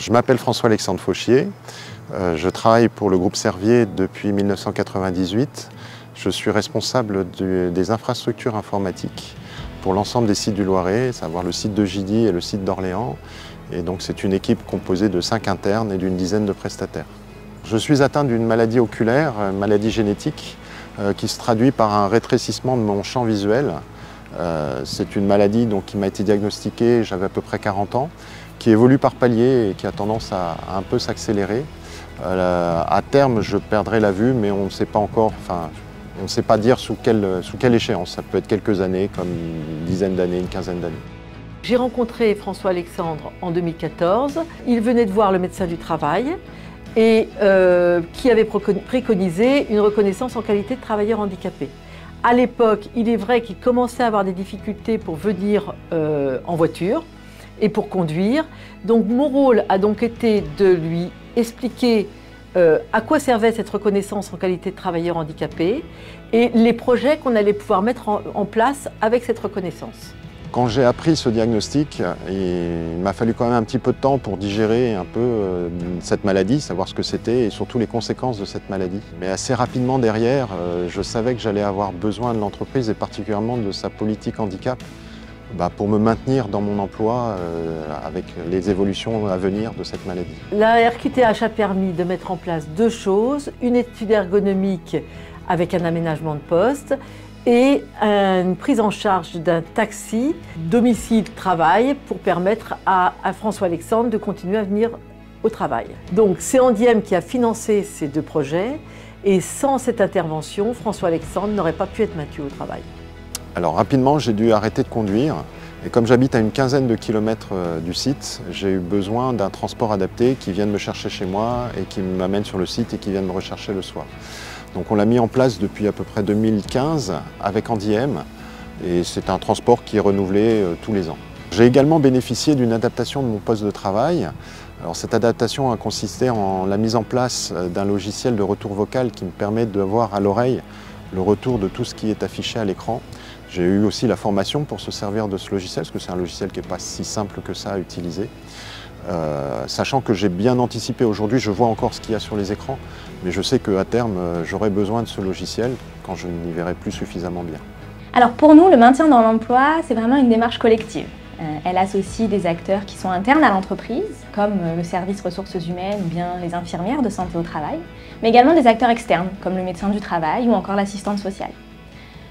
Je m'appelle François-Alexandre Fauchier, je travaille pour le groupe Servier depuis 1998. Je suis responsable des infrastructures informatiques pour l'ensemble des sites du Loiret, à savoir le site de Gidy et le site d'Orléans. Et donc c'est une équipe composée de 5 internes et d'une dizaine de prestataires. Je suis atteint d'une maladie oculaire, une maladie génétique, qui se traduit par un rétrécissement de mon champ visuel. C'est une maladie qui m'a été diagnostiquée, j'avais à peu près 40 ans, qui évolue par paliers et qui a tendance à un peu s'accélérer. À terme, je perdrai la vue, mais on ne sait pas encore, on ne sait pas dire sous quelle échéance. Ça peut être quelques années, comme une dizaine d'années, une quinzaine d'années. J'ai rencontré François-Alexandre en 2014. Il venait de voir le médecin du travail et qui avait préconisé une reconnaissance en qualité de travailleur handicapé. À l'époque, il est vrai qu'il commençait à avoir des difficultés pour venir en voiture et pour conduire. Donc mon rôle a donc été de lui expliquer à quoi servait cette reconnaissance en qualité de travailleur handicapé et les projets qu'on allait pouvoir mettre en place avec cette reconnaissance. Quand j'ai appris ce diagnostic, il m'a fallu quand même un petit peu de temps pour digérer un peu cette maladie, savoir ce que c'était et surtout les conséquences de cette maladie. Mais assez rapidement derrière, je savais que j'allais avoir besoin de l'entreprise et particulièrement de sa politique handicap pour me maintenir dans mon emploi avec les évolutions à venir de cette maladie. La RQTH a permis de mettre en place deux choses, une étude ergonomique avec un aménagement de poste et une prise en charge d'un taxi domicile-travail pour permettre à François-Alexandre de continuer à venir au travail. Donc c'est Handiem qui a financé ces deux projets et sans cette intervention, François-Alexandre n'aurait pas pu être maintenu au travail. Alors rapidement, j'ai dû arrêter de conduire et comme j'habite à une quinzaine de kilomètres du site, j'ai eu besoin d'un transport adapté qui vienne me chercher chez moi et qui m'amène sur le site et qui vienne me rechercher le soir. Donc on l'a mis en place depuis à peu près 2015 avec Handiem et c'est un transport qui est renouvelé tous les ans. J'ai également bénéficié d'une adaptation de mon poste de travail. Alors cette adaptation a consisté en la mise en place d'un logiciel de retour vocal qui me permet d'avoir à l'oreille le retour de tout ce qui est affiché à l'écran. J'ai eu aussi la formation pour se servir de ce logiciel, parce que c'est un logiciel qui n'est pas si simple que ça à utiliser. Sachant que j'ai bien anticipé aujourd'hui, je vois encore ce qu'il y a sur les écrans, mais je sais qu'à terme, j'aurai besoin de ce logiciel quand je n'y verrai plus suffisamment bien. Alors pour nous, le maintien dans l'emploi, c'est vraiment une démarche collective. Elle associe des acteurs qui sont internes à l'entreprise, comme le service ressources humaines ou bien les infirmières de santé au travail, mais également des acteurs externes, comme le médecin du travail ou encore l'assistante sociale.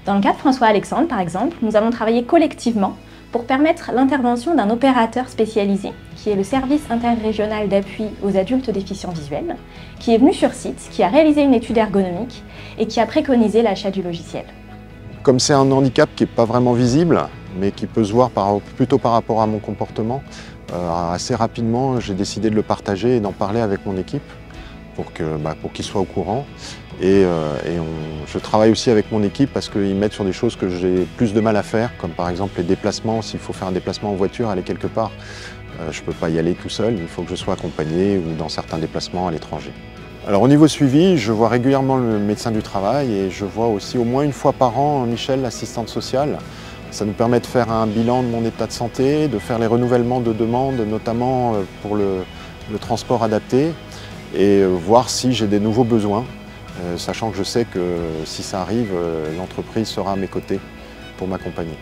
Dans le cas de François-Alexandre, par exemple, nous avons travaillé collectivement pour permettre l'intervention d'un opérateur spécialisé, qui est le service interrégional d'appui aux adultes déficients visuels, qui est venu sur site, qui a réalisé une étude ergonomique et qui a préconisé l'achat du logiciel. Comme c'est un handicap qui n'est pas vraiment visible, mais qui peut se voir plutôt par rapport à mon comportement, assez rapidement j'ai décidé de le partager et d'en parler avec mon équipe pour qu'ils soient au courant. Je travaille aussi avec mon équipe parce qu'ils m'aident sur des choses que j'ai plus de mal à faire, comme par exemple les déplacements. S'il faut faire un déplacement en voiture, aller quelque part, je ne peux pas y aller tout seul, il faut que je sois accompagné ou dans certains déplacements à l'étranger. Alors au niveau suivi, je vois régulièrement le médecin du travail et je vois aussi au moins une fois par an Michel, l'assistante sociale. Ça nous permet de faire un bilan de mon état de santé, de faire les renouvellements de demandes, notamment pour le transport adapté, et voir si j'ai des nouveaux besoins, sachant que je sais que si ça arrive, l'entreprise sera à mes côtés pour m'accompagner.